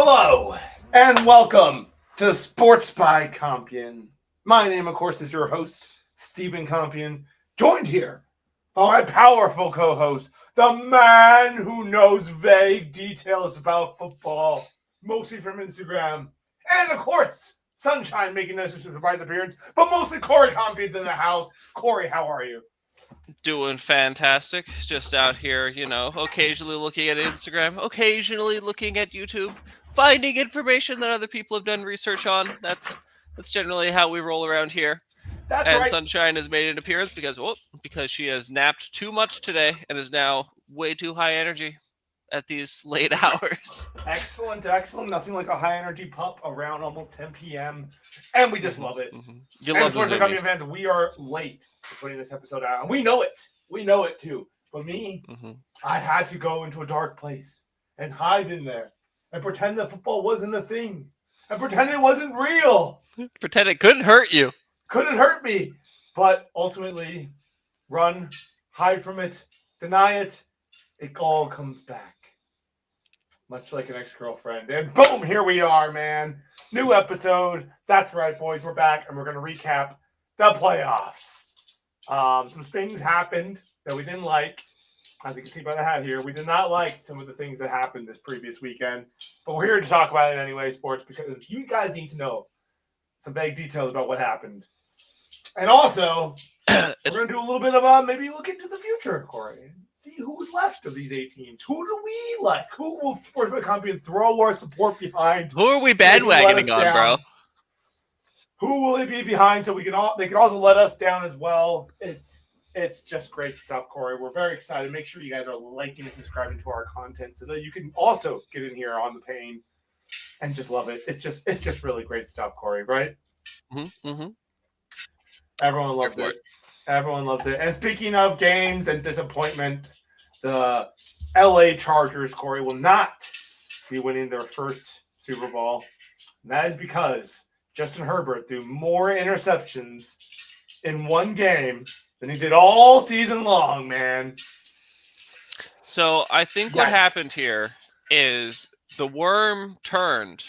Hello, and welcome to Sports by Compian. My name, of course, is your host, Stephen Compian, joined here by my powerful co-host, the man who knows vague details about football, mostly from Instagram, and, of course, Sunshine making a surprise appearance, but mostly Corey Compian's in the house. Corey, how are you? Doing fantastic. Just out here, occasionally looking at Instagram, occasionally looking at YouTube, finding information that other people have done research on. That's generally how we roll around here. That's And right. Sunshine has made an appearance because she has napped too much today and is now way too high energy at these late hours. Excellent. Nothing like a high-energy pup around almost 10 p.m., and we just love it. Mm-hmm. You And love Sports the Company zoomies. fans, we are late for putting this episode out. And we know it. We know it too. But me, I had to go into a dark place and hide in there and pretend that football wasn't a thing and pretend it wasn't real. Pretend it couldn't hurt you. Couldn't hurt me. But ultimately, run, hide from it, deny it. It all comes back. Much like an ex-girlfriend. And boom, here we are, man. New episode. That's right, boys. We're back, and we're going to recap the playoffs. Some things happened that we didn't like. As you can see by the hat here, we did not like some of the things that happened this previous weekend. But we're here to talk about it anyway, sports, because you guys need to know some vague details about what happened. And also, we're going to do a little bit of maybe look into the future, Corey. See who's left of these 8 teams. Who do we like? Who will Sports by Compian throw our support behind? Who are we bandwagoning on, bro? Who will it be behind so they can also let us down as well? It's just great stuff, Corey. We're very excited. Make sure you guys are liking and subscribing to our content so that you can also get in here on the pain and just love it. It's just really great stuff, Corey, right? Mm-hmm. Everyone loves it. Everyone loves it. And speaking of games and disappointment, the LA Chargers, Corey, will not be winning their first Super Bowl. And that is because Justin Herbert threw more interceptions in one game than he did all season long, man. So I think what happened here is the worm turned,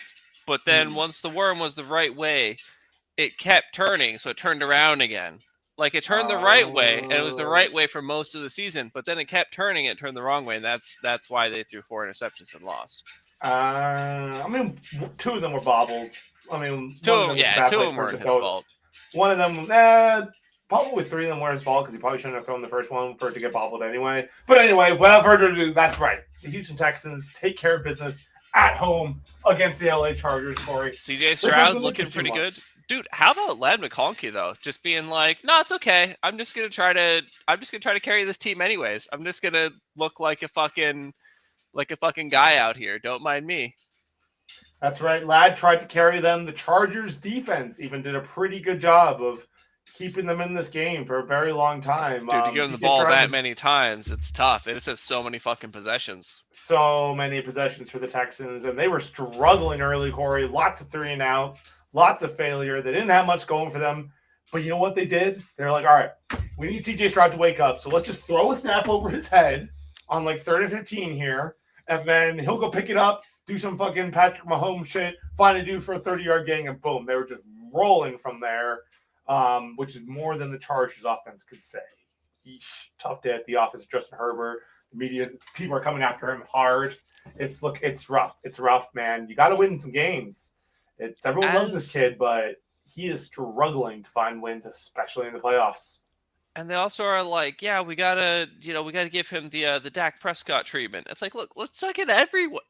but then once the worm was the right way, it kept turning, so it turned around again. Like, it turned the right way, and it was the right way for most of the season, but then it kept turning, it turned the wrong way, and that's why they threw 4 interceptions and lost. I mean, 2 of them were bobbles. I mean, 2 of them weren't his fault. One of them, probably 3 of them were his fault because he probably shouldn't have thrown the first one for it to get bobbled anyway. But anyway, without further ado, that's right. The Houston Texans take care of business at home against the LA Chargers, Corey. CJ Stroud looking pretty good. Dude, how about Ladd McConkey though? Just being like, no, it's okay. I'm just gonna try to carry this team anyways. I'm just gonna look like a fucking guy out here. Don't mind me. That's right. Ladd tried to carry them. The Chargers defense even did a pretty good job of keeping them in this game for a very long time. Dude, to give them the ball that many times, it's tough. They just have so many fucking possessions. So many possessions for the Texans, and they were struggling early, Corey. Lots of 3 and outs. Lots of failure. They didn't have much going for them. But you know what they did? They're like, all right, we need CJ Stroud to wake up. So let's just throw a snap over his head on like 3rd and 15 here. And then he'll go pick it up, do some fucking Patrick Mahomes shit, find a dude for a 30-yard gain, and boom. They were just rolling from there, which is more than the Chargers offense could say. Eesh, tough day at the office. Justin Herbert. The media, people are coming after him hard. It's rough. It's rough, man. You got to win some games. Everyone loves this kid, but he is struggling to find wins, especially in the playoffs. And they also are like, yeah, we gotta give him the Dak Prescott treatment. It's like, look, let's not get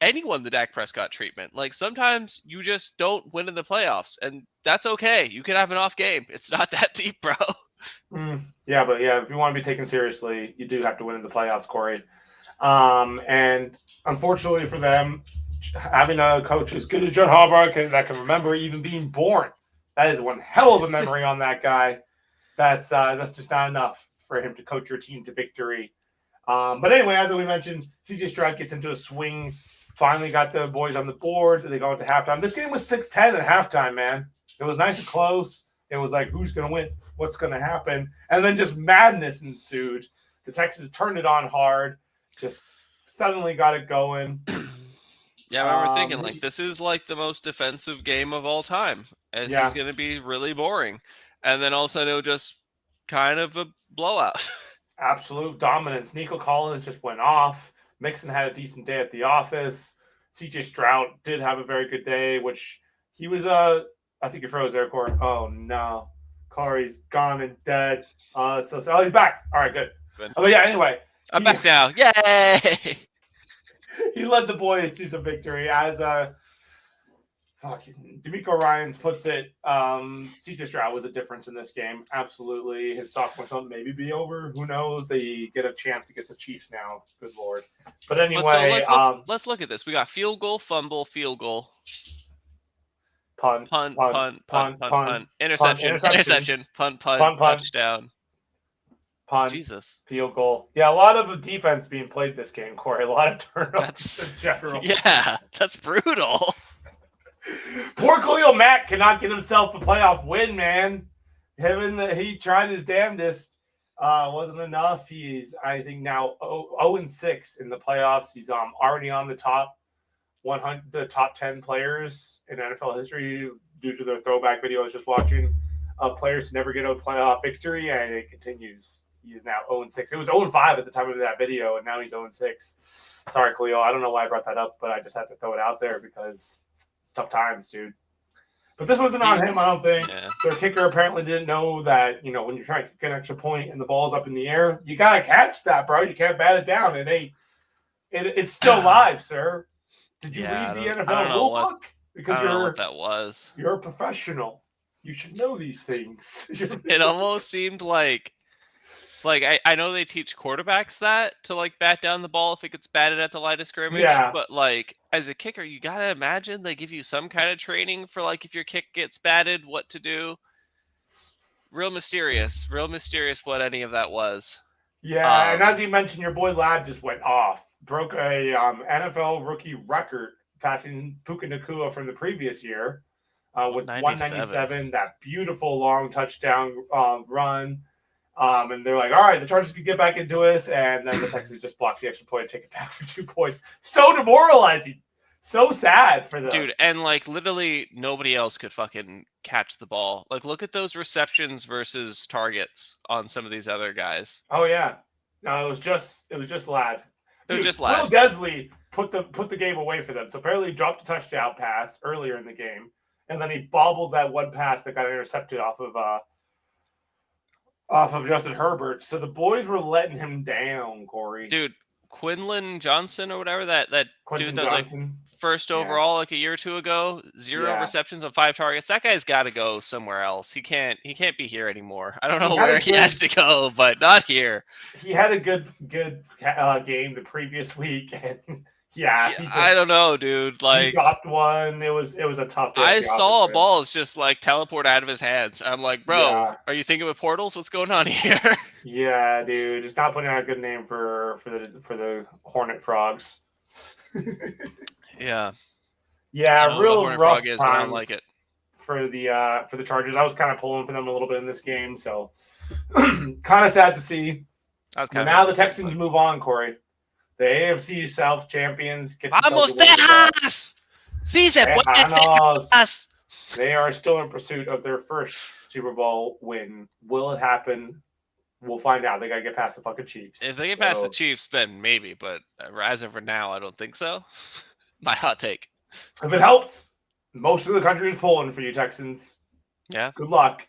anyone the Dak Prescott treatment. Like, sometimes you just don't win in the playoffs, and that's okay. You can have an off game. It's not that deep, bro. Yeah, if you want to be taken seriously, you do have to win in the playoffs, Corey. And unfortunately for them, having a coach as good as John Harbaugh that can remember even being born, that is one hell of a memory on that guy. That's just not enough for him to coach your team to victory. But anyway, as we mentioned, CJ Stroud gets into a swing, finally got the boys on the board. They go into halftime. This game was 6-10 at halftime, man. It was nice and close. It was like, who's going to win? What's going to happen? And then just madness ensued. The Texans turned it on hard, just suddenly got it going. Yeah, I remember thinking, like, this is like the most defensive game of all time. This is going to be really boring. And then all of a sudden it was just kind of a blowout. Absolute dominance. Nico Collins just went off. Mixon had a decent day at the office. CJ Stroud did have a very good day, which he was, I think you froze there, Corey. Oh, no. Corey's gone and dead. Oh, he's back. All right, good. But yeah, anyway. I'm back now. Yay! He led the boys to some victory. As fucking D'Amico Ryans puts it, CJ Stroud was a difference in this game. Absolutely. His sophomore slump maybe be over. Who knows? They get a chance against the Chiefs now. Good Lord. But anyway. Let's look at this. We got field goal, fumble, field goal. Punt, interception, punt, touchdown. Punt, Jesus. Field goal. Yeah, a lot of defense being played this game, Corey. A lot of turnovers in general. Yeah, that's brutal. Poor Khalil Mack cannot get himself a playoff win, man. He tried his damnedest. Wasn't enough. He's, I think, now 0-6 in the playoffs. He's already on the top 100, the top 10 players in NFL history due to their throwback video I was just watching. Players to never get a playoff victory, and it continues. He is now 0-6. It was 0-5 at the time of that video, and now he's 0-6. Sorry, Khalil. I don't know why I brought that up, but I just had to throw it out there because it's tough times, dude. But this wasn't on him, I don't think. Yeah. Their kicker apparently didn't know that, when you're trying to kick an extra point and the ball's up in the air, you got to catch that, bro. You can't bat it down. It's still live, sir. Did you read the NFL rule book? Because I don't know what that was. You're a professional. You should know these things. It almost seemed like I know they teach quarterbacks that to bat down the ball if it gets batted at the line of scrimmage. Yeah. But as a kicker, you gotta imagine they give you some kind of training for if your kick gets batted, what to do. Real mysterious what any of that was. Yeah, and as you mentioned, your boy Ladd just went off, broke a NFL rookie record, passing Puka Nacua from the previous year. With 197, that beautiful long touchdown run. And they're like, all right, the Chargers can get back into us. And then the Texans just blocked the extra point and take it back for 2 points. So demoralizing. So sad for them. Dude, and literally nobody else could fucking catch the ball. Look at those receptions versus targets on some of these other guys. Oh, yeah. No, it was just Ladd. It was just Ladd. Will Desley put the game away for them. So apparently he dropped a touchdown pass earlier in the game. And then he bobbled that one pass that got intercepted off of Justin Herbert. So the boys were letting him down, Corey. Dude, Quinlan Johnson or whatever, that dude that was first overall a year or two ago, 0 receptions on 5 targets. That guy's got to go somewhere else. He can't be here anymore. I don't know where he has to go, but not here. He had a good game the previous week, and I don't know, dude. He dropped one. It was a tough day. I saw a ball just teleport out of his hands. I'm like, bro, are you thinking with portals? What's going on here? Yeah, dude. Just not putting out a good name for the Hornet Frogs. Yeah. Yeah, real rough times. I don't like it. For the Chargers. I was kind of pulling for them a little bit in this game, so kind of sad to see. Now the Texans move on, Corey. The AFC South champions get Vamos Texas! Sí se puede. They are still in pursuit of their first Super Bowl win. Will it happen? We'll find out. They got to get past the fucking Chiefs. If they get past the Chiefs, then maybe. But as of now, I don't think so. My hot take. If it helps, most of the country is pulling for you, Texans. Yeah. Good luck.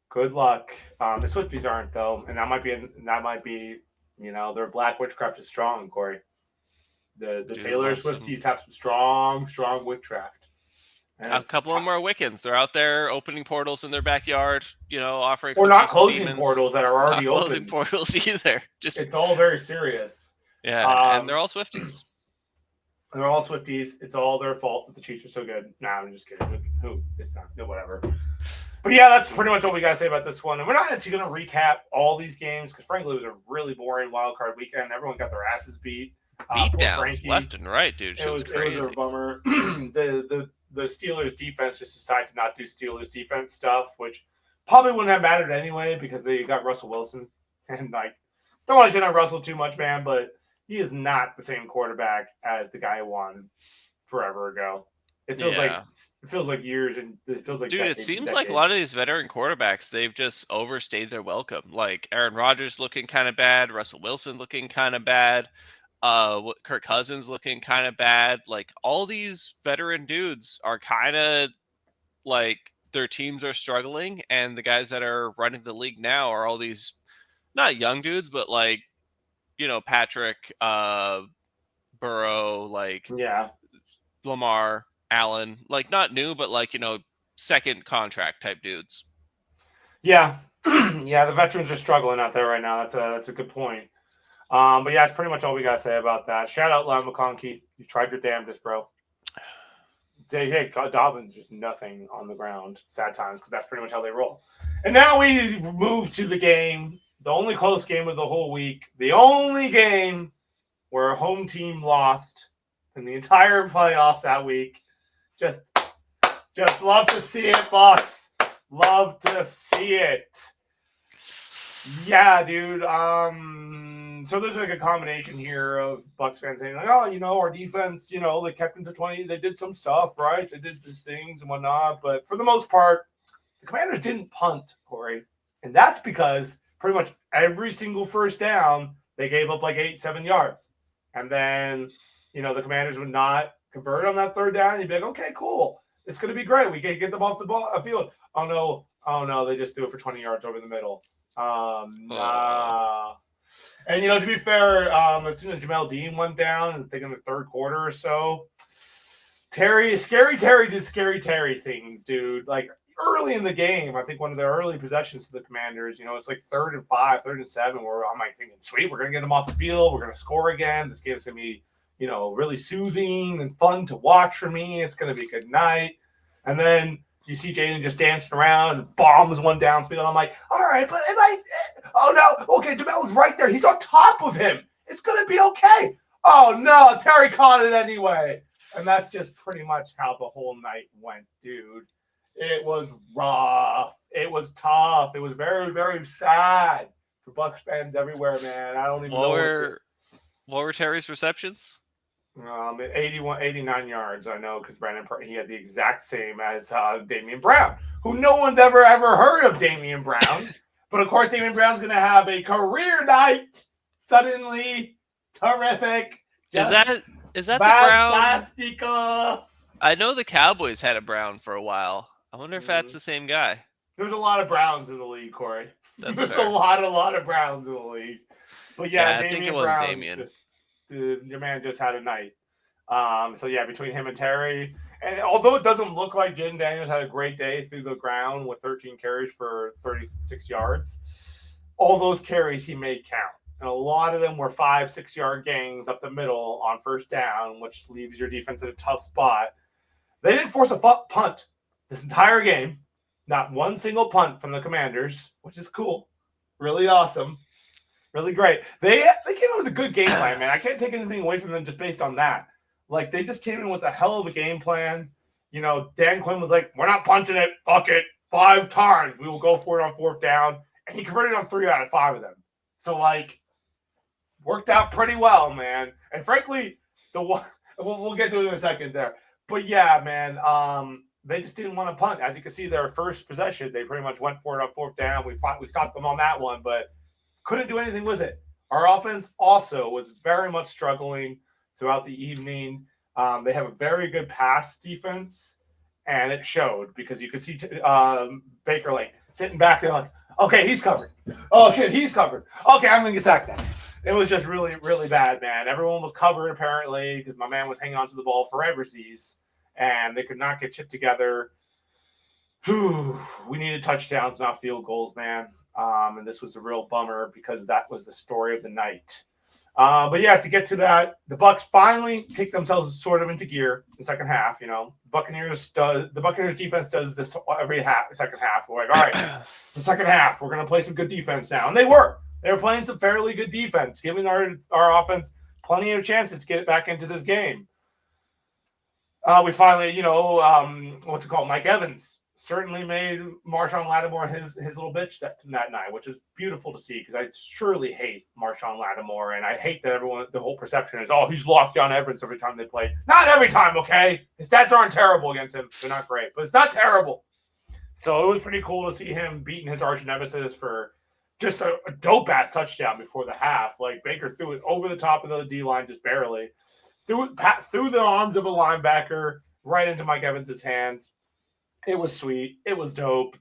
Good luck. The Swifties aren't, though. And that might be their black witchcraft is strong, Corey. The Taylor Swifties have some strong witchcraft. And a couple of them are Wiccans. They're out there opening portals in their backyard, offering. Or not closing portals that are already open. Not closing portals either. It's all very serious. Yeah, and they're all Swifties. They're all Swifties. It's all their fault that the Chiefs are so good. Nah, I'm just kidding. Who? It's not. No, whatever. But yeah, that's pretty much all we got to say about this one. And we're not actually going to recap all these games because, frankly, it was a really boring wild card weekend. Everyone got their asses beat. Beatdowns left and right, dude. It was crazy. It was a bummer. The Steelers defense just decided to not do Steelers defense stuff, which probably wouldn't have mattered anyway because they got Russell Wilson. And, don't want to shit on Russell too much, man, but he is not the same quarterback as the guy who won forever ago. It feels like years, and it feels like dude, it seems like a lot of these veteran quarterbacks, they've just overstayed their welcome. Like Aaron Rodgers looking kind of bad, Russell Wilson looking kind of bad, Kirk Cousins looking kind of bad. Like all these veteran dudes are kind of like their teams are struggling, and the guys that are running the league now are all these not young dudes, but like Patrick, Burrow, like Lamar, Allen, like not new, but like second contract type dudes. Yeah, yeah, the veterans are struggling out there right now. That's a good point. But yeah, that's pretty much all we gotta say about that. Shout out Lyle McConkey. You tried your damnedest, bro. Hey, Dobbins just nothing on the ground. Sad times, because that's pretty much how they roll. And now we move to the game, the only close game of the whole week, the only game where a home team lost in the entire playoffs that week. Just love to see it, Bucks. Love to see it. Yeah, dude. So there's like a combination here of Bucks fans saying like, oh, our defense, they kept them to 20. They did some stuff, right? They did these things and whatnot. But for the most part, the Commanders didn't punt, Corey. And that's because pretty much every single first down, they gave up like 8-7 yards. And then, the Commanders would not convert on that third down. You'd be like, okay, cool. It's going to be great. We can get them off the field. Oh, no. They just threw it for 20 yards over the middle. Nah. And, to be fair, as soon as Jamel Dean went down, I think in the third quarter or so, Scary Terry did Scary Terry things, dude. Like, early in the game, I think one of their early possessions to the Commanders, it's like 3rd and 5, 3rd and 7, where I'm like thinking, sweet, we're going to get them off the field. We're going to score again. This game's going to be, really soothing and fun to watch for me. It's going to be a good night. And then you see Jaden just dancing around and bombs one downfield. I'm like, all right, but oh no, okay, Jamel's right there. He's on top of him. It's going to be okay. Oh no, Terry caught it anyway. And that's just pretty much how the whole night went, dude. It was rough. It was tough. It was very, very sad for Bucs fans everywhere, man. I don't even know. What were Terry's receptions? 89 yards, I know, because he had the exact same as Damian Brown, who no one's ever heard of Damian Brown. But, of course, Damian Brown's going to have a career night. Suddenly, terrific. Is that the Brown? Fantastica. I know the Cowboys had a Brown for a while. I wonder if that's the same guy. There's a lot of Browns in the league, Corey. There's fair. a lot of Browns in the league. But, yeah I think it was Brown, Damian. Dude, your man just had a night. So, yeah, between him and Terry. And although it doesn't look like Jaden Daniels had a great day through the ground with 13 carries for 36 yards, all those carries he made count. And a lot of them were 5-6 yard gains up the middle on first down, which leaves your defense in a tough spot. They didn't force a punt this entire game. Not one single punt from the Commanders, which is cool. Really awesome. Really great. They came in with a good game plan, man. I can't take anything away from them just based on that. Like, they just came in with a hell of a game plan. Dan Quinn was like, we're not punting it. Fuck it. 5 times. We will go for it on 4th down. And he converted on 3 out of 5 of them. So, worked out pretty well, man. And frankly, we'll get to it in a second there. But, yeah, man, they just didn't want to punt. As you can see, their first possession, they pretty much went for it on 4th down. We stopped them on that one, but couldn't do anything with it. Our offense also was very much struggling throughout the evening. They have a very good pass defense, and it showed because you could see Baker sitting back there like, okay, he's covered. Oh shit, he's covered. Okay, I'm gonna get sacked now. It was just really, really bad, man. Everyone was covered apparently because my man was hanging onto the ball for eversies, and they could not get chipped together. We needed touchdowns, not field goals, man. And this was a real bummer because that was the story of the night. But yeah, to get to that, the Bucs finally kicked themselves sort of into gear in the second half. The Buccaneers defense does this every second half. We're like, all right, it's the second half. We're going to play some good defense now. And they were playing some fairly good defense, giving our offense plenty of chances to get it back into this game. We finally, Mike Evans certainly made Marshawn Lattimore his little bitch that night, which is beautiful to see because I surely hate Marshawn Lattimore, and I hate that the whole perception is, oh, he's locked down Evans every time they play. Not every time, okay? His stats aren't terrible against him. They're not great, but it's not terrible. So it was pretty cool to see him beating his arch nemesis for just a dope-ass touchdown before the half. Like, Baker threw it over the top of the D-line just barely. Threw the arms of a linebacker right into Mike Evans' hands. It was sweet. It was dope.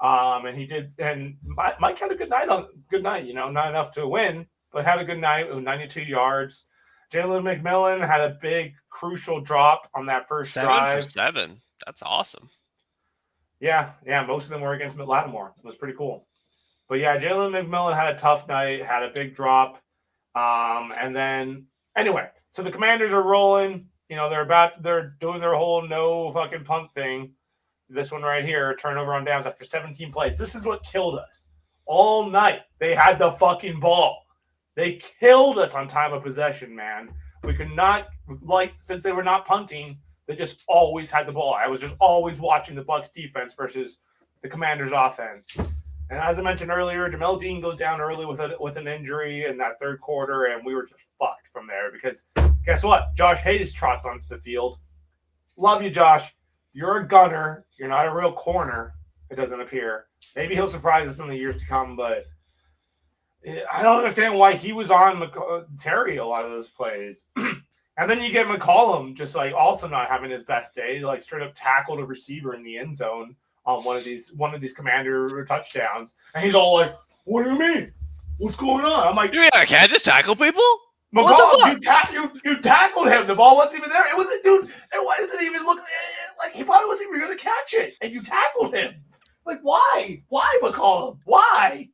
And he did. And Mike had a good night. Not enough to win, but had a good night with 92 yards. Jalen McMillan had a big, crucial drop on that first drive. 7 for 7. That's awesome. Yeah. Most of them were against Lattimore. It was pretty cool. But yeah, Jalen McMillan had a tough night, had a big drop. And then, anyway, so the Commanders are rolling. They're doing their whole no fucking punt thing. This one right here, turnover on downs after 17 plays. This is what killed us. All night, they had the fucking ball. They killed us on time of possession, man. We could not, since they were not punting, they just always had the ball. I was just always watching the Bucs defense versus the Commanders offense. And as I mentioned earlier, Jamel Dean goes down early with an injury in that third quarter, and we were just fucked from there because guess what? Josh Hayes trots onto the field. Love you, Josh. You're a gunner. You're not a real corner, it doesn't appear. Maybe he'll surprise us in the years to come, but I don't understand why he was on Terry a lot of those plays. And then you get McCollum just also not having his best day, straight up tackled a receiver in the end zone on one of these Commander touchdowns, and he's all like, "What do you mean? What's going on?" I'm like, "Yeah, I can't just tackle people." McCollum, you tackled him. The ball wasn't even there. It wasn't, dude. It wasn't even look like he probably wasn't even going to catch it, and you tackled him. Like, why? Why, McCollum? Why?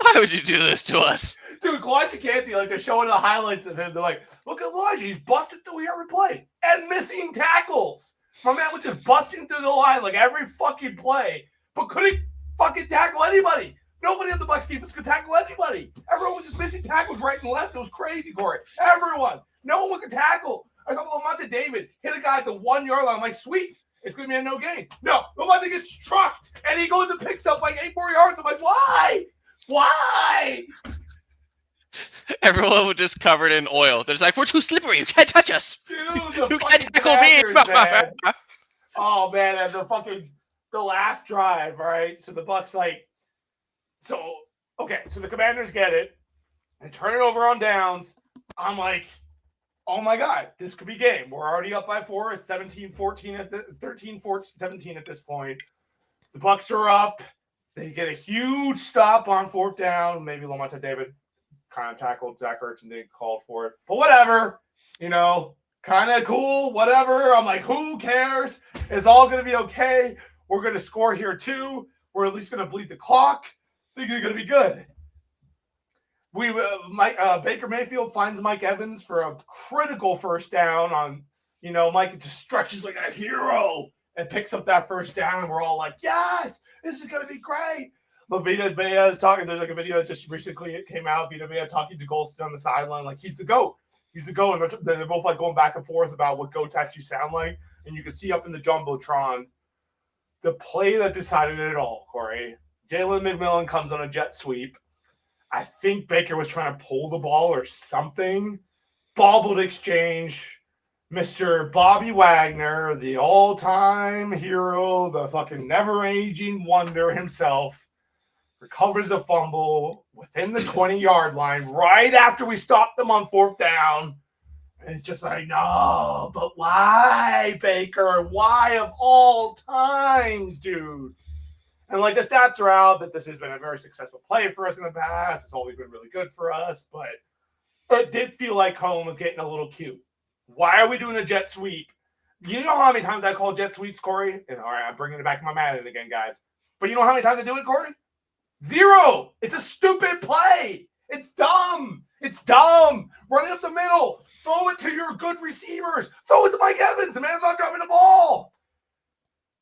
Why would you do this to us? Dude, Elijah Canty, they're showing the highlights of him. They're like, look at Elijah. He's busted through every play and missing tackles. My man was just busting through the line every fucking play, but couldn't fucking tackle anybody. Nobody on the Bucs defense could tackle anybody. Everyone was just missing tackles right and left. It was crazy, Corey. Everyone. No one could tackle. I saw Lamonte David hit a guy at the 1 yard line. I'm like, sweet. It's going to be a no gain. No. Lamonte gets trucked, and he goes and picks up 8 more yards. I'm like, why? Why? Everyone was just covered in oil. They're just like, we're too slippery. You can't touch us. Dude, you can't tackle me. Man. Oh, man. And the last drive, right? So the Bucs, so the Commanders get it. They turn it over on downs. I'm like, oh, my God, this could be game. We're already up by 4. It's 17-14 13-17 at this point. The Bucs are up. They get a huge stop on 4th down. Maybe Lamonte David kind of tackled Zach Ertz and didn't call for it. But whatever, kind of cool, whatever. I'm like, who cares? It's all going to be okay. We're going to score here too. We're at least going to bleed the clock. I think it's going to be good. Baker Mayfield finds Mike Evans for a critical first down on, Mike just stretches like a hero and picks up that first down. And we're all like, yes, this is going to be great. But Vita Vea is talking. There's a video that just recently came out. Vita Vea talking to Golston on the sideline. He's the GOAT. He's the GOAT. And they're both going back and forth about what GOATs actually sound like. And you can see up in the Jumbotron the play that decided it all, Corey. Jalen McMillan comes on a jet sweep. I think Baker was trying to pull the ball or something. Bobbled exchange. Mr. Bobby Wagner, the all-time hero, the fucking never-aging wonder himself, recovers the fumble within the 20-yard line right after we stopped them on 4th down. And it's just like, no, but why, Baker? Why of all times, dude? And the stats are out that this has been a very successful play for us in the past. It's always been really good for us, but it did feel like home was getting a little cute. Why are we doing a jet sweep? You know how many times I call jet sweeps, Corey? And all right, I'm bringing it back to my Madden again, guys. But you know how many times I do it, Corey? 0. It's a stupid play. It's dumb. It's dumb. Run it up the middle. Throw it to your good receivers. Throw it to Mike Evans. The man's not dropping the ball.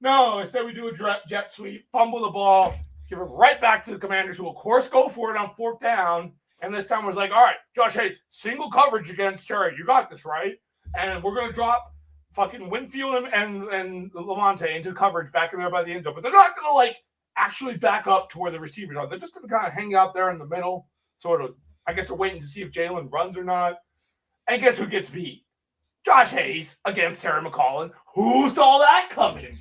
No, instead we do a jet sweep, fumble the ball, give it right back to the Commanders, who will, of course, go for it on 4th down. And this time was like, all right, Josh Hayes, single coverage against Terry. You got this, right? And we're going to drop fucking Winfield and Lamonte into coverage back in there by the end zone, but they're not gonna like actually back up to where the receivers are. They're just gonna kind of hang out there in the middle, sort of. I guess they're waiting to see if Jalen runs or not. And guess who gets beat? Josh Hayes against Terry McLaurin. Who saw that coming?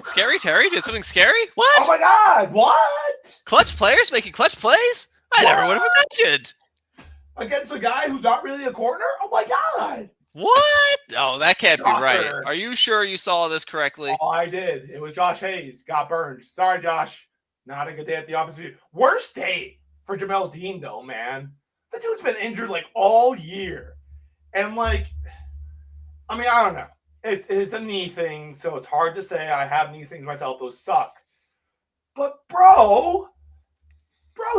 Scary Terry did something scary? What? Oh my God! What? Clutch players making clutch plays? I never would have imagined. Against a guy who's not really a corner? Oh my God! What? Oh, that can't be right. Shocker. Are you sure you saw this correctly? Oh, I did. It was Josh Hayes. Got burned. Sorry, Josh. Not a good day at the office. Worst day for Jamel Dean, though, man. The dude's been injured like all year. And like, I mean, I don't know. It's a knee thing, so it's hard to say. I have knee things myself. Those suck. But bro,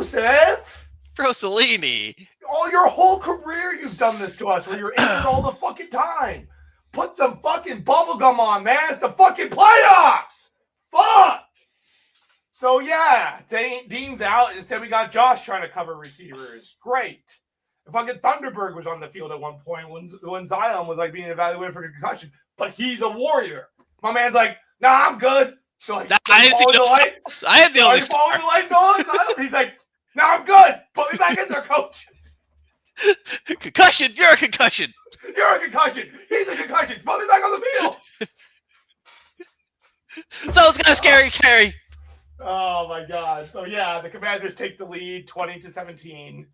Seth. Bro Cellini. All your whole career you've done this to us where you're injured all the fucking time. Put some fucking bubblegum on, man. It's the fucking playoffs. Fuck. So, yeah, Dean's out. Instead, we got Josh trying to cover receivers. Great. Fucking Thunderberg was on the field at one point when Zion was like being evaluated for concussion. But he's a warrior. My man's like, nah, I'm good. So, like, I have the only following the lights on. He's like, nah, I'm good. Put me back in there, coach. Concussion. You're a concussion. You're a concussion. He's a concussion. Put me back on the field. So it's got a scary carry. Oh my God. So yeah, the Commanders take the lead 20-17.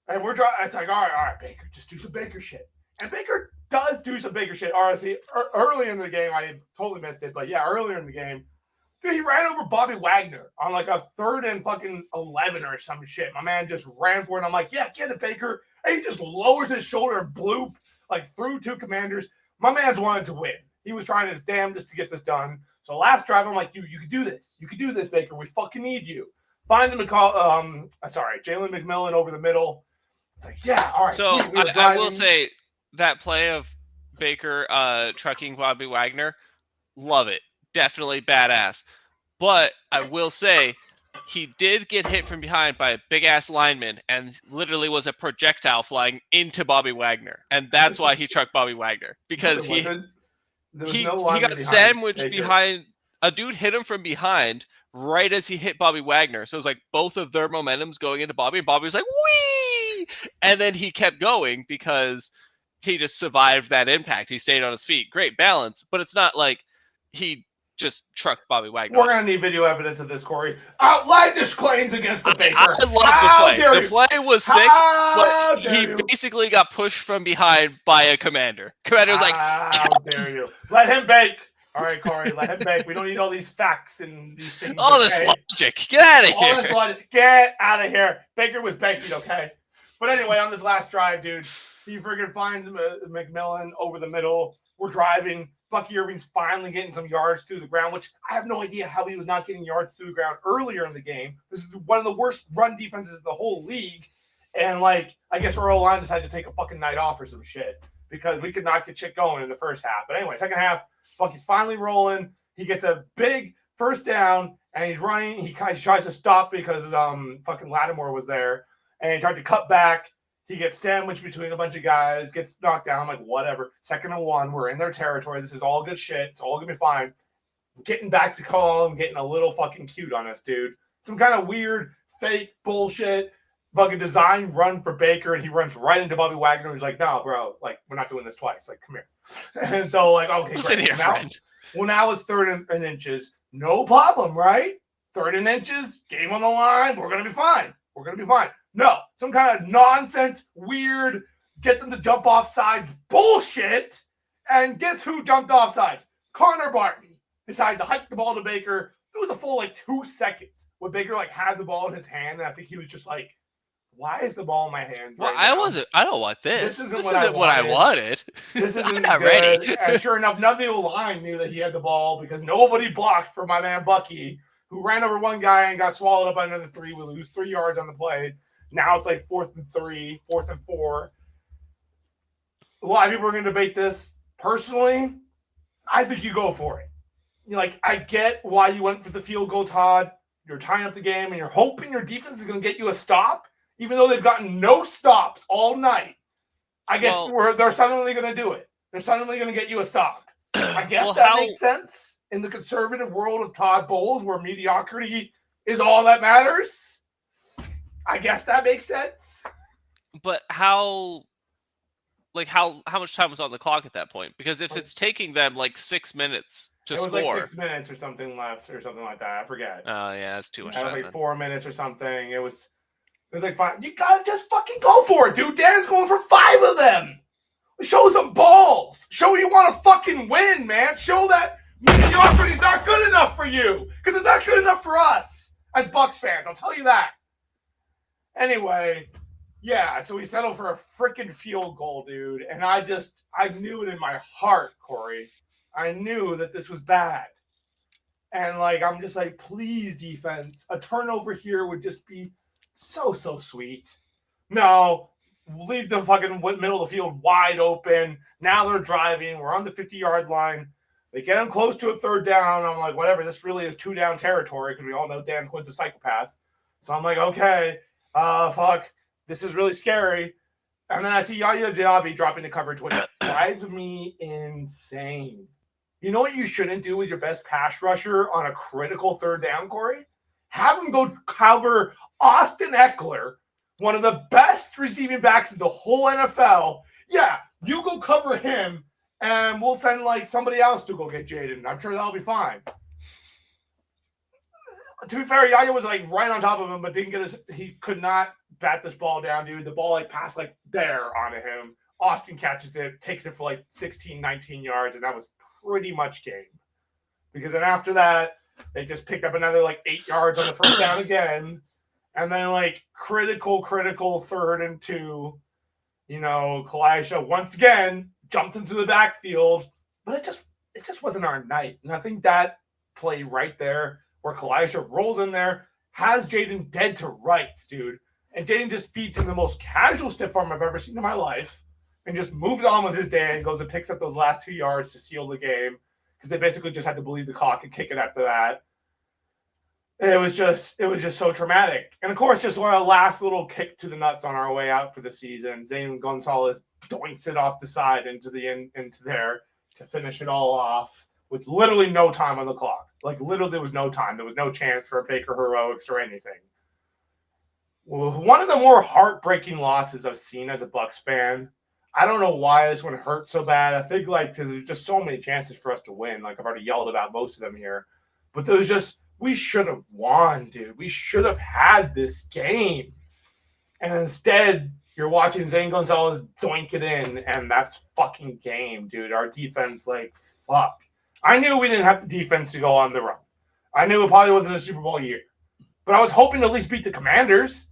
And we're driving. It's like, all right, Baker, just do some Baker shit. And Baker does do some Baker shit. Honestly, early in the game, I totally missed it. But yeah, earlier in the game, dude, he ran over Bobby Wagner on like a 3rd and fucking 11 or some shit. My man just ran for it. And I'm like, yeah, get it, Baker. And he just lowers his shoulder and blew like through 2 Commanders. My man's wanted to win. He was trying his damnedest to get this done. So last drive, I'm like, you can do this. You can do this, Baker. We fucking need you. Find him Jalen McMillan over the middle. It's like, yeah, all right. So I will say that play of Baker trucking Bobby Wagner, love it. Definitely badass. But I will say he did get hit from behind by a big-ass lineman and literally was a projectile flying into Bobby Wagner. And that's why he trucked Bobby Wagner. Because he got sandwiched behind. A dude hit him from behind right as he hit Bobby Wagner. So it was like both of their momentum's going into Bobby. And Bobby was like, whee! And then he kept going because he just survived that impact. He stayed on his feet. Great balance. But it's not like he just trucked Bobby Wagner. We're going to need video evidence of this, Corey. Outlandish claims against the Baker. I love the play. The play was sick, but he basically got pushed from behind by a commander. Commander was like, how dare you? Let him bake. All right, Corey, let him bake. We don't need all these facts and these things. All this logic. Get out of here. All this logic. Get out of here. Baker was baking, okay? But anyway, on this last drive, dude, he freaking finds McMillan over the middle. We're driving. Bucky Irving's finally getting some yards through the ground, which I have no idea how he was not getting yards through the ground earlier in the game. This is one of the worst run defenses in the whole league. And, like, I guess our O-line decided to take a fucking night off or some shit because we could not get shit going in the first half. But anyway, second half, Bucky's finally rolling. He gets a big first down, and he's running. He tries to stop because fucking Lattimore was there, and he tried to cut back. He gets sandwiched between a bunch of guys, gets knocked down. I'm like, whatever. 2nd and 1. We're in their territory. This is all good shit. It's all going to be fine. Getting back to call him, getting a little fucking cute on us, dude. Some kind of weird, fake bullshit, fucking design run for Baker, and he runs right into Bobby Wagner. He's like, no, bro, like, we're not doing this twice. Like, come here. And so, like, okay, great. Here, now it's 3rd and inches. No problem, right? 3rd and inches, game on the line. We're going to be fine. We're going to be fine. No, some kind of nonsense, weird, get them to jump off sides bullshit. And guess who jumped off sides? Connor Barton decided to hike the ball to Baker. It was a full, 2 seconds when Baker, had the ball in his hand. And I think he was just like, why is the ball in my hands? Well, right I don't want this. This isn't what I wanted. This isn't I'm not good. ready. And sure enough, none of the line knew that he had the ball because nobody blocked for my man Bucky, who ran over one guy and got swallowed up by another 3. We lose 3 yards on the play. Now it's 4th and 3, 4th and 4. A lot of people are going to debate this. Personally, I think you go for it. I get why you went for the field goal, Todd. You're tying up the game, and you're hoping your defense is going to get you a stop, even though they've gotten no stops all night. I guess they're suddenly going to do it. they're suddenly going to get you a stop. I guess Well, that makes sense in the conservative world of Todd Bowles, where mediocrity is all that matters. I guess that makes sense. But how much time was on the clock at that point? Because if it's taking them like 6 minutes to score, it was like 6 minutes or something left, or something like that. I forget. Oh yeah, that's too much time. Like then. 4 minutes or something. It was like 5. You gotta just fucking go for it, dude. Dan's going for 5 of them. Show some balls. Show you want to fucking win, man. Show that mediocrity's not good enough for you, because it's not good enough for us as Bucks fans. I'll tell you that. Anyway, yeah. So we settled for a freaking field goal, dude, and I knew it in my heart, Corey. I knew that this was bad, and like I'm just like, please, defense, a turnover here would just be so sweet. No. Leave the fucking middle of the field wide open. Now they're driving. We're on the 50-yard line. They get them close to a 3rd down. I'm like, whatever. This really is 2-down territory because we all know Dan Quinn's a psychopath. So I'm like, okay, fuck. This is really scary. And then I see Yaya Diaby dropping the coverage, which drives me insane. You know what you shouldn't do with your best pass rusher on a critical 3rd down, Corey? Have him go cover Austin Eckler, one of the best receiving backs in the whole NFL. Yeah, you go cover him, and we'll send like somebody else to go get Jaden. I'm sure that'll be fine. To be fair, Yaya was like right on top of him, but didn't get his. He could not bat this ball down, dude. The ball like passed like there onto him. Austin catches it, takes it for like 16, 19 yards, and that was pretty much game. Because then after that, they just picked up another like 8 yards on the 1st down again. And then, like, critical 3rd and 2, you know, Kalisha once again jumped into the backfield. But it just wasn't our night. And I think that play right there where Kalisha rolls in there, has Jaden dead to rights, dude. And Jaden just feeds him the most casual stiff arm I've ever seen in my life and just moves on with his day and goes and picks up those last 2 yards to seal the game because they basically just had to believe the clock and kick it after that. It was just so traumatic. And of course, just a last little kick to the nuts on our way out for the season. Zane Gonzalez doinks it off the side into there to finish it all off with literally no time on the clock. Like literally there was no time. There was no chance for a Baker heroics or anything. One of the more heartbreaking losses I've seen as a Bucks fan. I don't know why this one hurt so bad. I think like because there's just so many chances for us to win. Like I've already yelled about most of them here. But there was just we should have won, dude. We should have had this game. And instead, you're watching Zane Gonzalez doink it in, and that's fucking game, dude. Our defense, like, fuck. I knew we didn't have the defense to go on the run. I knew it probably wasn't a Super Bowl year. But I was hoping to at least beat the Commanders.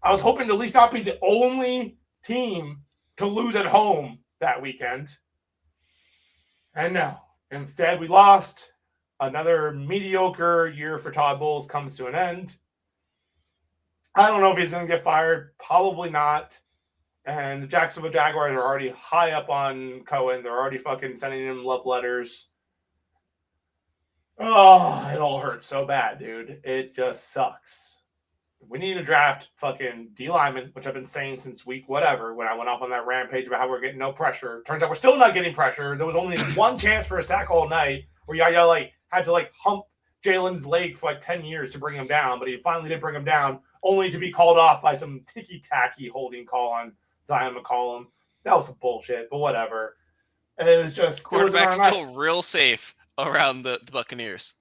I was hoping to at least not be the only team to lose at home that weekend. And no. Instead, we lost. Another mediocre year for Todd Bowles comes to an end. I don't know if he's going to get fired. Probably not. And the Jacksonville Jaguars are already high up on Cohen. They're already fucking sending him love letters. Oh, it all hurts so bad, dude. It just sucks. We need to draft fucking D lineman, which I've been saying since week whatever when I went off on that rampage about how we're getting no pressure. Turns out we're still not getting pressure. There was only one chance for a sack all night where Yaya like had to like hump Jalen's leg for like 10 years to bring him down, but he finally did bring him down, only to be called off by some ticky-tacky holding call on Zion McCollum. That was some bullshit, but whatever. It was just quarterback's still real safe around the Buccaneers.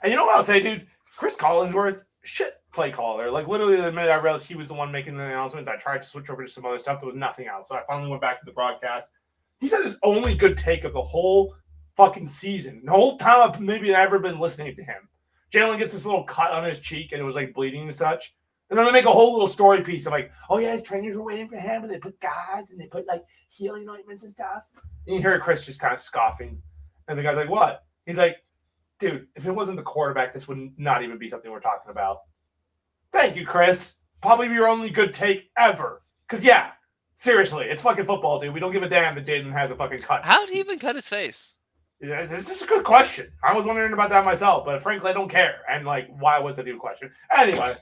And you know what I'll say, dude? Chris Collinsworth, shit play caller. Like literally the minute I realized he was the one making the announcements, I tried to switch over to some other stuff. There was nothing else. So I finally went back to the broadcast. He said his only good take of the whole fucking season. The whole time I've maybe ever been listening to him. Jalen gets this little cut on his cheek and it was like bleeding and such. And then they make a whole little story piece of like, oh yeah, his trainers were waiting for him and they put guys and they put like healing ointments and stuff. And you hear Chris just kind of scoffing. And the guy's like, what? He's like, dude, if it wasn't the quarterback, this would not even be something we're talking about. Thank you, Chris. Probably your only good take ever. Because, yeah, seriously, it's fucking football, dude. We don't give a damn that Jaden has a fucking cut. How did he even cut his face? Yeah, it's just a good question. I was wondering about that myself, but frankly, I don't care. And, like, why was that even a question? Anyway,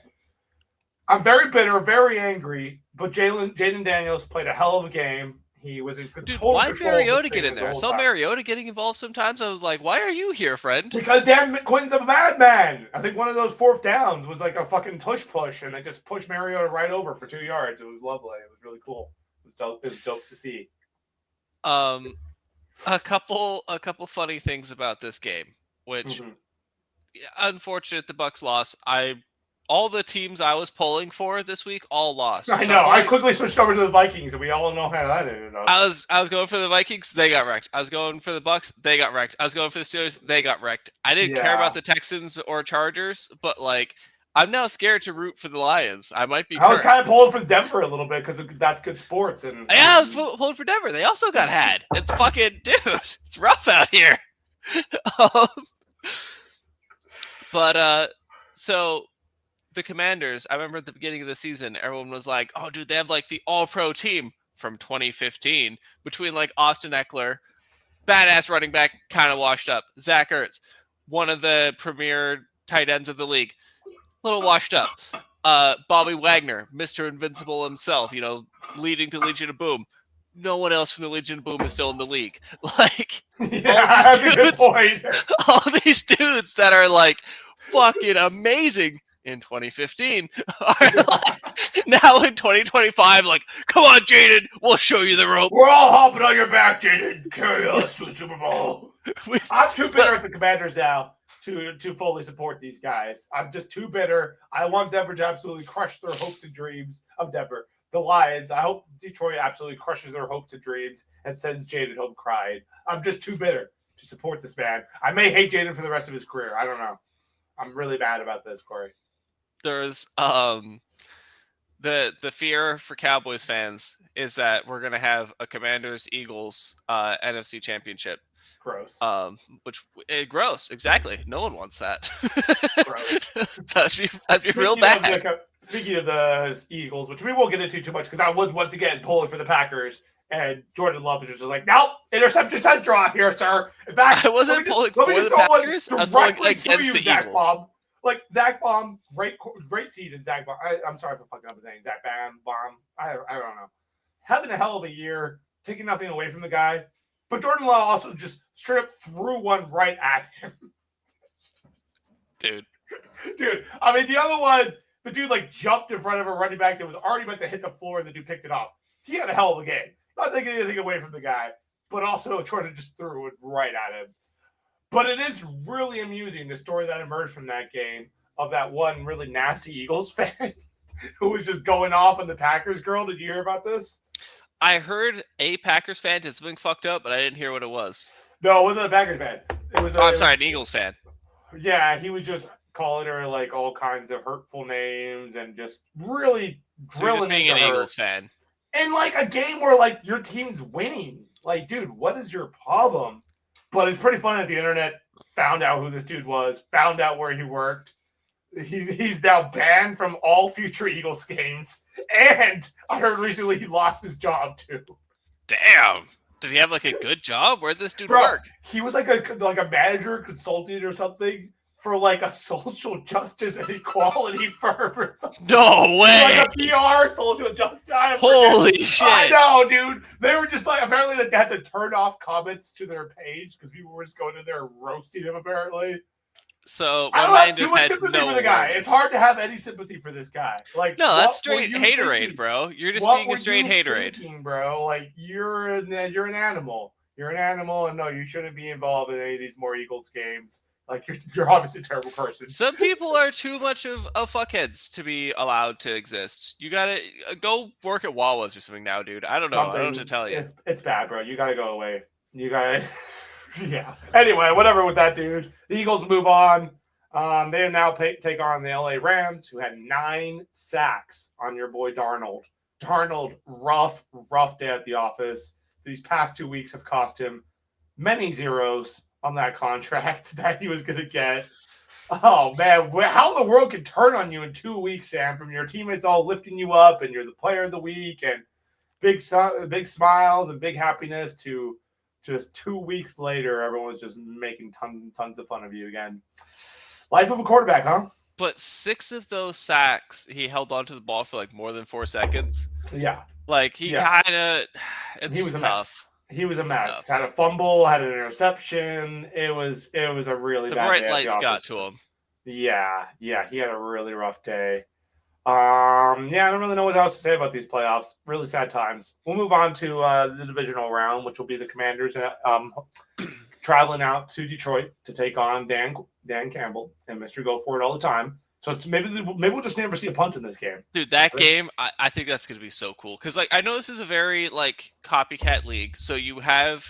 I'm very bitter, very angry, but Jaden Daniels played a hell of a game. He was in Dude, total why control of this Mariota thing get in the there? I whole saw time. Mariota getting involved sometimes. I was like, why are you here, friend? Because Dan Quinn's a madman. I think one of those fourth downs was like a fucking push, and they just pushed Mariota right over for 2 yards. It was lovely. It was really cool. It was dope to see. A couple funny things about this game, which unfortunate the Bucks lost. All the teams I was pulling for this week all lost. I know. I quickly switched over to the Vikings, and we all know how that ended up. I was going for the Vikings. They got wrecked. I was going for the Bucks. They got wrecked. I was going for the Steelers. They got wrecked. I didn't care about the Texans or Chargers, but like I'm now scared to root for the Lions. I might be. I was kind of pulling for Denver a little bit because that's good sports. And yeah, I was pulling for Denver. They also got had. It's fucking dude. It's rough out here. But so. The Commanders, I remember at the beginning of the season, everyone was like, oh, dude, they have like the all-pro team from 2015 between like Austin Eckler, badass running back, kind of washed up. Zach Ertz, one of the premier tight ends of the league, little washed up. Bobby Wagner, Mr. Invincible himself, leading the Legion of Boom. No one else from the Legion of Boom is still in the league. Like, that's a good point. All these dudes that are like fucking amazing in 2015 are like, now in 2025, like, come on, Jaden, we'll show you the rope. We're all hopping on your back, Jaden. Carry us to the Super Bowl. I'm too bitter at the Commanders now to fully support these guys. I'm just too bitter. I want Denver to absolutely crush their hopes and dreams of Denver. The Lions, I hope Detroit absolutely crushes their hopes and dreams and sends Jaden home crying. I'm just too bitter to support this man. I may hate Jaden for the rest of his career. I don't know. I'm really mad about this, Corey. There's the fear for Cowboys fans is that we're gonna have a Commanders-Eagles NFC Championship. Gross. Gross. Exactly. No one wants that. Gross. that'd be real bad. Speaking of the Eagles, which we won't get into too much because I was once again pulling for the Packers, and Jordan Love was just like, "Nope, interception central out here, sir." In fact, I wasn't pulling for the Packers. I was pulling against the Zach Eagles. Baum. Like Zach Baum, great season, Zach Baum. I'm sorry for fucking up his name, Zach Baum. I don't know. Having a hell of a year, taking nothing away from the guy, but Jordan Love also just straight up threw one right at him. Dude. I mean, the other one, the dude like jumped in front of a running back that was already meant to hit the floor, and the dude picked it off. He had a hell of a game. Not taking anything away from the guy, but also Jordan just threw it right at him. But it is really amusing, the story that emerged from that game of that one really nasty Eagles fan who was just going off on the Packers girl. Did you hear about this? I heard a Packers fan did something fucked up, but I didn't hear what it was. No, it wasn't a Packers fan. An Eagles fan. Yeah, he was just calling her like all kinds of hurtful names and just really drilling being into an her. Eagles fan. In like a game where like your team's winning. Like, dude, what is your problem? But it's pretty funny that the internet found out who this dude was, found out where he worked. He's now banned from all future Eagles games. And I heard recently he lost his job too. Damn. Did he have like a good job? Where'd this dude work? He was like a manager, consultant or something for like a social justice and equality firm or something. No way. Like a PR social justice. Holy shit. I know, dude. They were just like, apparently they had to turn off comments to their page because people were just going in there roasting him apparently. So I don't have too much sympathy for the guy. It's hard to have any sympathy for this guy. Like, no, that's straight haterade, bro. You're just being a straight haterade, bro. Like, you're an animal. You're an animal, and no, you shouldn't be involved in any of these more Eagles games. Like, you're obviously a terrible person. Some people are too much of fuckheads to be allowed to exist. You gotta go work at Wawa's or something now, dude. I don't know. I don't know what to tell you. It's bad, bro. You gotta go away. You gotta. Yeah. Anyway, whatever with that dude. The Eagles move on. They now take on the LA Rams, who had 9 sacks on your boy Darnold. Darnold, rough day at the office. These past 2 weeks have cost him many zeros on that contract that he was going to get. Oh, man. How the world can turn on you in 2 weeks, Sam, from your teammates all lifting you up and you're the player of the week and big smiles and big happiness to just 2 weeks later, everyone's just making tons and tons of fun of you again. Life of a quarterback, huh? But 6 of those sacks, he held onto the ball for like more than 4 seconds. Yeah. Like he Yeah. kind of, He was it's a tough. mess. He was a It's mess. tough. Had a fumble, had an interception. It was a really The bad bright day at the lights got office. to him. Yeah, he had a really rough day. Yeah, I don't really know what else to say about these playoffs. Really sad times. We'll move on to the divisional round, which will be the Commanders traveling out to Detroit to take on Dan Campbell and Mr. Go For It all the time. So maybe we'll just never see a punt in this game. Dude, that game, I think that's gonna be so cool. Cause like I know this is a very like copycat league. So you have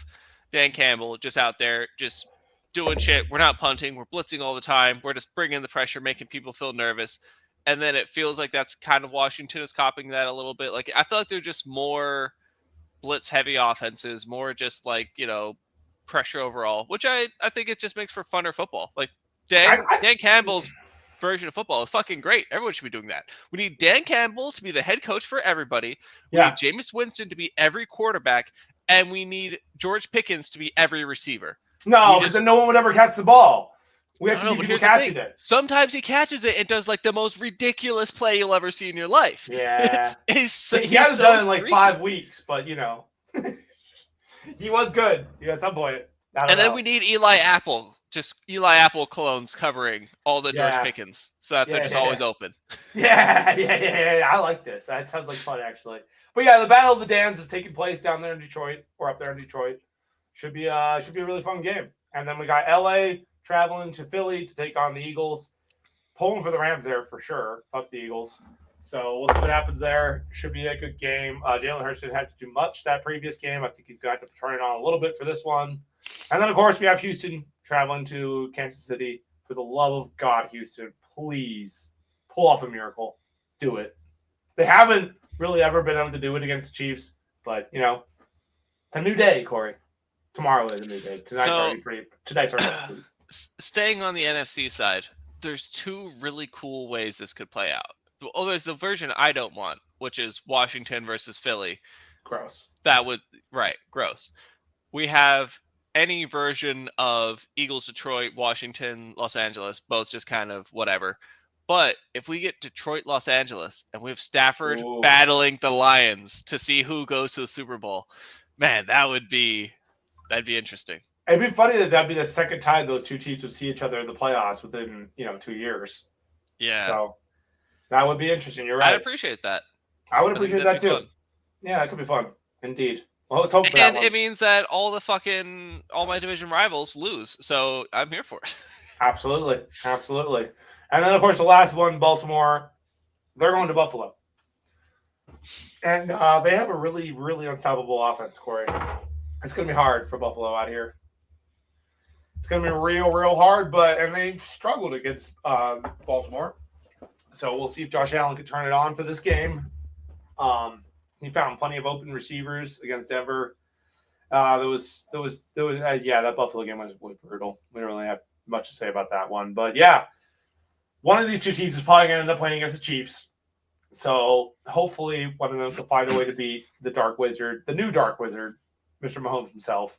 Dan Campbell just out there just doing shit. We're not punting. We're blitzing all the time. We're just bringing the pressure, making people feel nervous. And then it feels like that's kind of Washington is copying that a little bit. Like I feel like they're just more blitz heavy offenses, more just like, pressure overall, which I think it just makes for funner football. Like Dan Campbell's version of football is fucking great. Everyone should be doing that. We need Dan Campbell to be the head coach for everybody. We need Jameis Winston to be every quarterback, and we need George Pickens to be every receiver. No, because then no one would ever catch the ball. We have to need people catching it. Sometimes he catches it and does like the most ridiculous play you'll ever see in your life. Yeah. He hasn't done it in like 5 weeks, but he was good at some point. And then we need Eli Apple. Just Eli Apple clones covering all the George Pickens so that they're just always open. Yeah. I like this. That sounds like fun, actually. But yeah, the Battle of the Dans is taking place down there in Detroit, or up there in Detroit. Should be a really fun game. And then we got LA traveling to Philly to take on the Eagles. Pulling for the Rams there for sure. Fuck the Eagles. So we'll see what happens there. Should be a good game. Jalen Hurts didn't have to do much that previous game. I think he's going to have to turn it on a little bit for this one. And then, of course, we have Houston traveling to Kansas City. For the love of God, Houston, please pull off a miracle. Do it. They haven't really ever been able to do it against the Chiefs, but, it's a new day, Corey. Tomorrow is a new day. Tonight's already pretty. Staying on the NFC side, there's 2 really cool ways this could play out. Oh, there's the version I don't want, which is Washington versus Philly. Gross. Gross. We have any version of Eagles, Detroit, Washington, Los Angeles, both just kind of whatever. But if we get Detroit, Los Angeles, and we have Stafford battling the Lions to see who goes to the Super Bowl, man, that'd be interesting. It'd be funny that'd be the second time those 2 teams would see each other in the playoffs within 2 years. Yeah. So that would be interesting. You're right. I'd appreciate that. I would appreciate that too. Fun. Yeah, it could be fun. Indeed. Well, let's hope for that one. It means that all my division rivals lose. So I'm here for it. Absolutely. And then, of course, the last one, Baltimore, they're going to Buffalo. And they have a really, really unstoppable offense, Corey. It's going to be hard for Buffalo out here. It's going to be real, real hard, and they struggled against Baltimore. So we'll see if Josh Allen can turn it on for this game. He found plenty of open receivers against Denver. That Buffalo game was brutal. We don't really have much to say about that one. But yeah, one of these 2 teams is probably going to end up playing against the Chiefs. So hopefully one of them can find a way to beat the new Dark Wizard, Mr. Mahomes himself,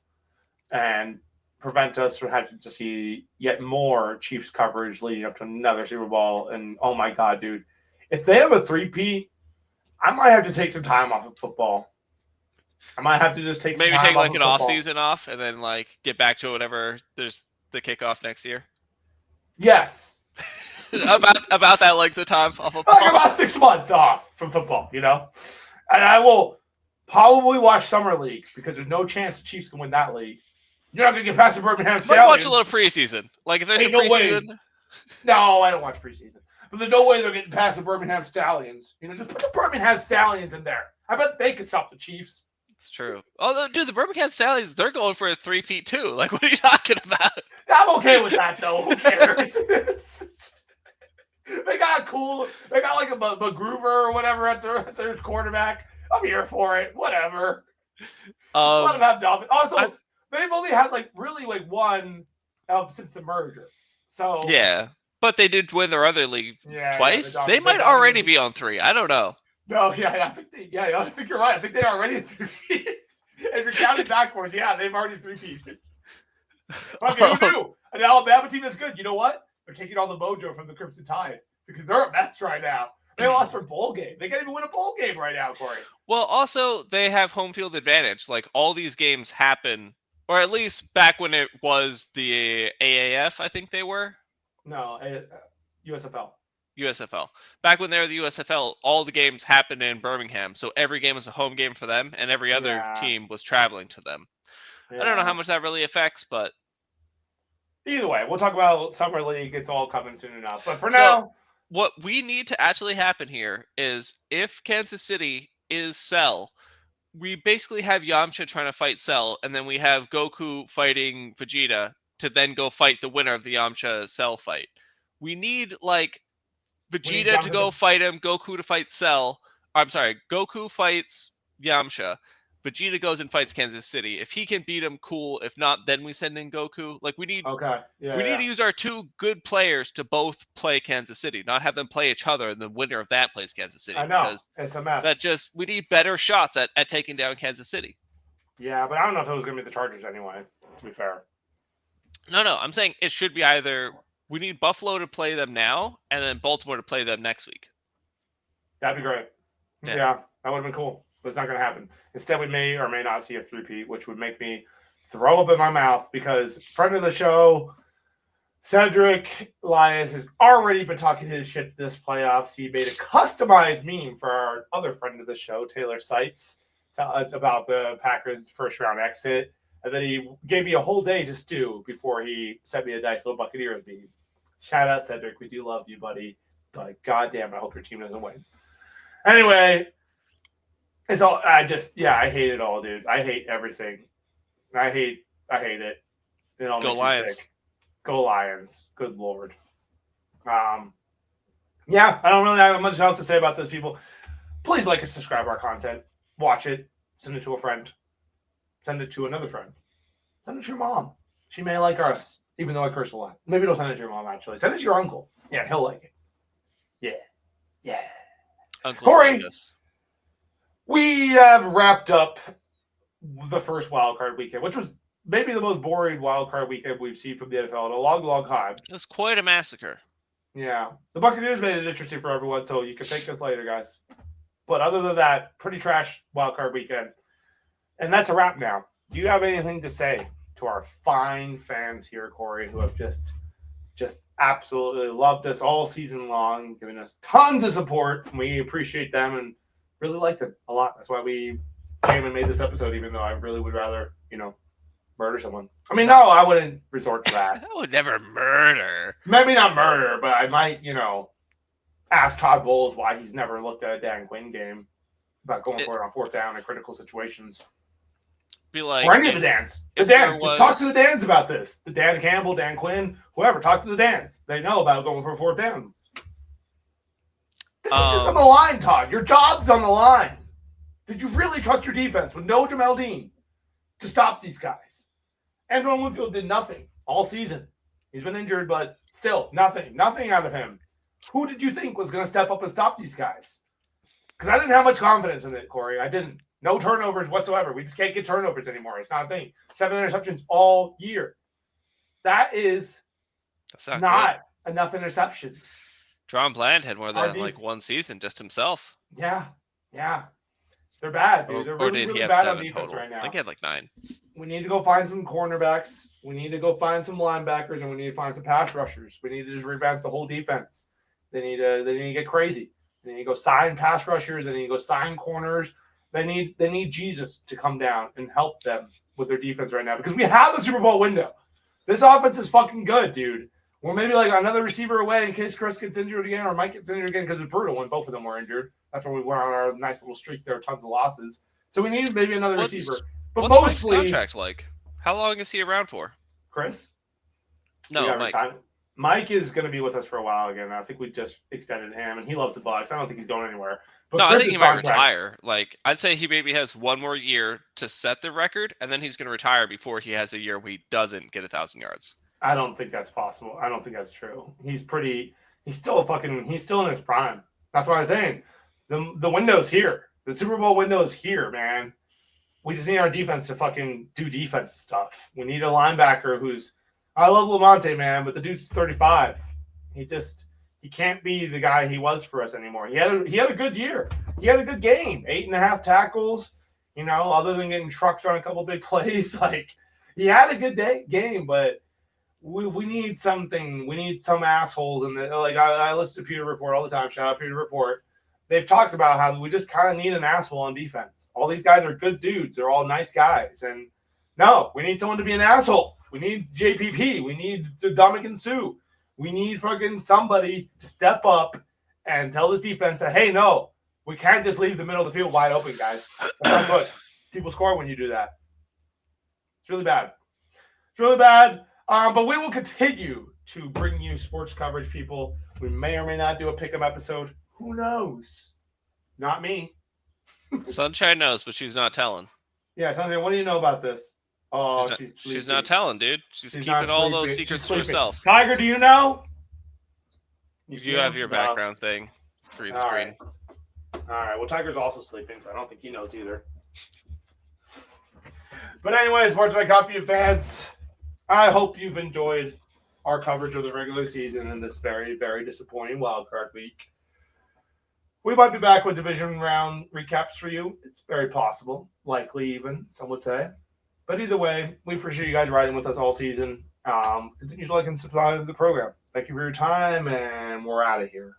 and prevent us from having to see yet more Chiefs coverage leading up to another Super Bowl. And oh my God, dude, if they have a 3P, I might have to take some time off of football. I might have to just take maybe take like an off season off and then like get back to whatever there's the kickoff next year. Yes. about that length of time off football. Like about 6 months off from football, And I will probably watch Summer League because there's no chance the Chiefs can win that league. You're not gonna get past the Birmingham Stallions. Watch a little preseason. Like if there's Ain't a preseason. No, I don't watch preseason. But there's no way they're getting past the Birmingham Stallions. Just put the Birmingham Stallions in there. I bet they could stop the Chiefs. It's true. Oh, dude, the Birmingham Stallions, they're going for a 3-peat too. Like, what are you talking about? I'm okay with that, though. Who cares? They got like a McGruber or whatever at their quarterback. I'm here for it. Whatever. Let them have Dolphins. Also, they've only had one since the merger. So yeah, but they did win their other league twice. They might already be on 3. I don't know. No, I think you're right. I think they are already at 3. If you're counting backwards, they've already 3-peated. Okay, you do. An Alabama team is good. You know what? are taking all the mojo from the Crimson Tide because they're a mess right now. They lost their bowl game. They can't even win a bowl game right now, Corey. Well, also, they have home field advantage. Like, all these games happen, or at least back when it was the AAF, I think they were. No, USFL. USFL. Back when they were the USFL, all the games happened in Birmingham, so every game was a home game for them, and every other team was traveling to them. I don't know how much that really affects, but either way, we'll talk about Summer League. It's all coming soon enough. But for now, what we need to actually happen here is if Kansas City is Cell, we basically have Yamcha trying to fight Cell, and then we have Goku fighting Vegeta to then go fight the winner of the Yamcha Cell fight. We need, like, Vegeta to go fight him, Goku to fight Cell. I'm sorry, Goku fights Yamcha. Vegeta goes and fights Kansas City. If he can beat him, cool. If not, then we send in Goku. Like, we need to use our two good players to both play Kansas City, not have them play each other, and the winner of that plays Kansas City. I know, it's a mess. We need better shots at taking down Kansas City. Yeah, but I don't know if it was going to be the Chargers anyway, to be fair. No, I'm saying it should be either... We need Buffalo to play them now, and then Baltimore to play them next week. That'd be great. Yeah, that would have been cool. But it's not going to happen. Instead, we may or may not see a three-peat, which would make me throw up in my mouth because friend of the show, Cedric Elias, has already been talking his shit this playoffs. He made a customized meme for our other friend of the show, Taylor Seitz, about the Packers' first-round exit. And then he gave me a whole day to stew before he sent me a nice little Buccaneers meme. Shout out, Cedric. We do love you, buddy. But goddamn, I hope your team doesn't win. Anyway, it's all. I hate it all, dude. I hate everything. I hate it. It all Go makes Lions. me sick. Go Lions. Good Lord. Yeah, I don't really have much else to say about this, people. Please like and subscribe our content. Watch it. Send it to a friend. Send it to another friend. Send it to your mom. She may like us, even though I curse a lot. Maybe don't send it to your mom, actually. Send it to your uncle. Yeah, he'll like it. Yeah. Uncle Corey, like us. We have wrapped up the first wild card weekend, which was maybe the most boring wild card weekend we've seen from the NFL in a long, long time. It was quite a massacre. Yeah. The Buccaneers made it interesting for everyone, so you can thank us later, guys. But other than that, pretty trash wild card weekend. And that's a wrap now. Do you have anything to say to our fine fans here, Corey, who have just absolutely loved us all season long, giving us tons of support? We appreciate them and really like them a lot. That's why we came and made this episode, even though I really would rather, murder someone. I mean, no, I wouldn't resort to that. I would never murder. Maybe not murder, but I might, ask Todd Bowles why he's never looked at a Dan Quinn game about going for it on fourth down in critical situations. Be like, or any of the Dans. The Dans. Just talk to the Dans about this. The Dan Campbell, Dan Quinn, whoever. Talk to the Dans. They know about going for fourth down. This is just on the line, Todd. Your job's on the line. Did you really trust your defense with no Jamel Dean to stop these guys? Antoine Winfield did nothing all season. He's been injured, but still, nothing. Nothing out of him. Who did you think was going to step up and stop these guys? Because I didn't have much confidence in it, Corey. I didn't. No turnovers whatsoever. We just can't get turnovers anymore. It's not a thing. 7 interceptions all year. That's not enough interceptions. John Bland had more than one season just himself. Yeah. They're bad, dude. They're really bad on defense total? right now. I think he had 9. We need to go find some cornerbacks. We need to go find some linebackers, and we need to find some pass rushers. We need to just revamp the whole defense. They need to get crazy. They need to go sign pass rushers. They need to go sign corners. They need Jesus to come down and help them with their defense right now because we have the Super Bowl window. This offense is fucking good, dude. We're maybe like another receiver away in case Chris gets injured again or Mike gets injured again because it's brutal when both of them were injured. That's when we went on our nice little streak there, tons of losses. So we need maybe another receiver. But what's mostly Mike's contract like? How long is he around for? Chris? No, Mike. Mike is going to be with us for a while again. I think we just extended him, and he loves the Bucs. I don't think he's going anywhere. But no, Chris's I think he might retire. Like, I'd say he maybe has one more year to set the record, and then he's going to retire before he has a year where he doesn't get 1,000 yards. I don't think that's possible. I don't think that's true. He's still in his prime. That's what I'm saying. The window's here. The Super Bowl window is here, man. We just need our defense to fucking do defense stuff. We need a linebacker I love Lamonte, man, but the dude's 35. He can't be the guy he was for us anymore. He had a good year. He had a good game. 8.5 tackles. Other than getting trucked on a couple big plays, like he had a good game, but we need something. We need some assholes in the like. I listen to Peter Report all the time. Shout out Peter Report. They've talked about how we just kind of need an asshole on defense. All these guys are good dudes. They're all nice guys, and no, we need someone to be an asshole. We need JPP. We need Dominican Sue. We need fucking somebody to step up and tell this defense that, hey, no, we can't just leave the middle of the field wide open, guys. That's not good. People score when you do that. It's really bad. It's really bad. But we will continue to bring you sports coverage, people. We may or may not do a pick'em episode. Who knows? Not me. Sunshine knows, but she's not telling. Yeah, Sunshine, what do you know about this? Oh, she's not telling, dude. She's keeping all those secrets to herself. Tiger, do you know? You have your background thing. Green screen. All right. Well, Tiger's also sleeping, so I don't think he knows either. But anyway, Sports by Compian fans, I hope you've enjoyed our coverage of the regular season in this very, very disappointing wildcard week. We might be back with division round recaps for you. It's very possible, likely even, some would say. But either way, we appreciate you guys riding with us all season. Continue to like and subscribe to the program. Thank you for your time, and we're out of here.